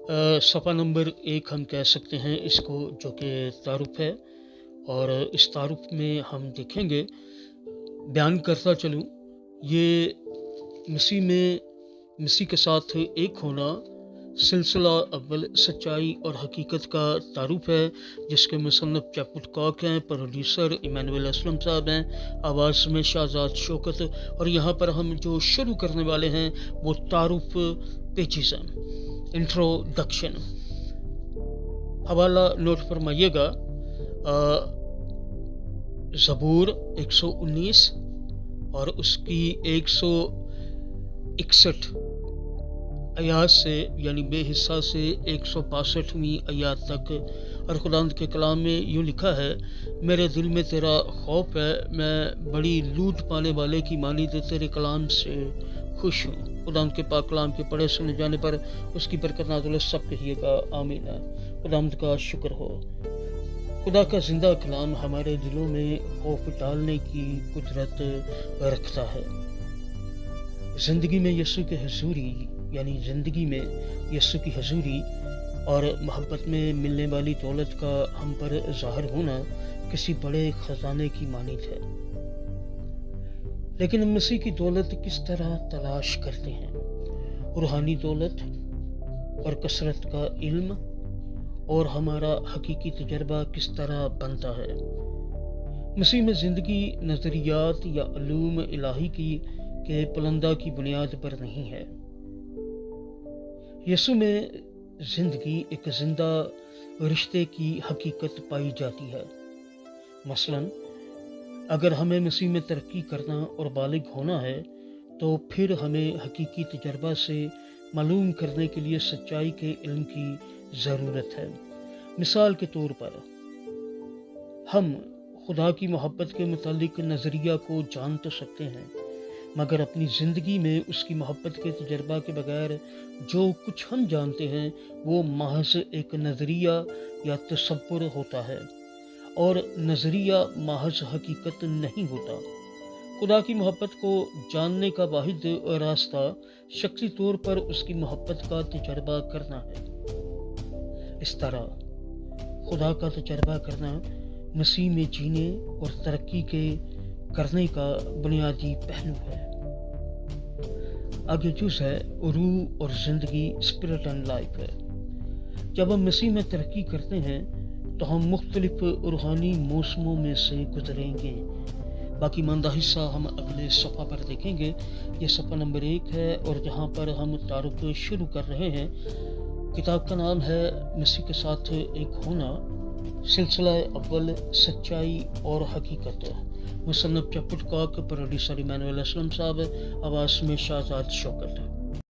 صفحہ نمبر 1 ہم کہہ سکتے ہیں اس کو، جو کہ تعارف ہے، اور اس تعارف میں ہم دیکھیں گے، بیان کرتا چلوں، یہ مسیح کے ساتھ ایک ہونا سلسلہ اول سچائی اور حقیقت کا تعارف ہے، جس کے مصنف چیپٹ کاک ہیں، پروڈیوسر ایمینول اسلم صاحب ہیں، آواز میں شہزاد شوکت، اور یہاں پر ہم جو شروع کرنے والے ہیں وہ تعارف پیچیز ہیں، انٹروڈکشن۔ حوالہ نوٹ فرمائیے گا، زبور 119 اور اس کی 161 آیات سے، یعنی بے حصہ سے 165ویں آیات تک، اور خداوند کے کلام میں یوں لکھا ہے: میرے دل میں تیرا خوف ہے، میں بڑی لوٹ پانے والے کی مانند تیرے کلام سے خوش ہوں۔ خداوند کے پاک کلام کے پڑھے سنے جانے پر اس کی برکت نازل ہو، سب کہیے گا آمین۔ خداوند کا شکر ہو، خدا کا زندہ کلام ہمارے دلوں میں خوف ڈالنے کی قدرت رکھتا ہے۔ زندگی میں یسوع کی حضوری، یعنی زندگی میں یسوع کی حضوری اور محبت میں ملنے والی دولت کا ہم پر ظاہر ہونا کسی بڑے خزانے کی مانند ہے۔ لیکن ہم مسیح کی دولت کس طرح تلاش کرتے ہیں؟ روحانی دولت اور کثرت کا علم، اور ہمارا حقیقی تجربہ کس طرح بنتا ہے؟ مسیح میں زندگی نظریات یا علوم الہی کی کہ پلندہ کی بنیاد پر نہیں ہے۔ یسوع میں زندگی ایک زندہ رشتے کی حقیقت پائی جاتی ہے۔ مثلا اگر ہمیں مسیح میں ترقی کرنا اور بالغ ہونا ہے تو پھر ہمیں حقیقی تجربہ سے معلوم کرنے کے لیے سچائی کے علم کی ضرورت ہے۔ مثال کے طور پر ہم خدا کی محبت کے متعلق نظریہ کو جان تو سکتے ہیں، مگر اپنی زندگی میں اس کی محبت کے تجربہ کے بغیر جو کچھ ہم جانتے ہیں وہ محض ایک نظریہ یا تصور ہوتا ہے، اور نظریہ محض حقیقت نہیں ہوتا۔ خدا کی محبت کو جاننے کا واحد راستہ شخصی طور پر اس کی محبت کا تجربہ کرنا ہے۔ اس طرح خدا کا تجربہ کرنا مسیح میں جینے اور ترقی کرنے کا بنیادی پہلو ہے۔ آگے جز ہے روح اور زندگی، اسپرٹ اینڈ لائف ہے۔ جب ہم مسیح میں ترقی کرتے ہیں تو ہم مختلف روحانی موسموں میں سے گزریں گے۔ باقی ماندہ حصہ ہم اگلے صفحہ پر دیکھیں گے۔ یہ صفحہ نمبر 1 ہے، اور جہاں پر ہم تعارف شروع کر رہے ہیں، کتاب کا نام ہے مسیح کے ساتھ ایک ہونا، سلسلہ اول سچائی اور حقیقت، مصنف چیپٹ کاک، پروڈیوسر ایمینول اسلم صاحب، آواز میں شہزاد شوکت۔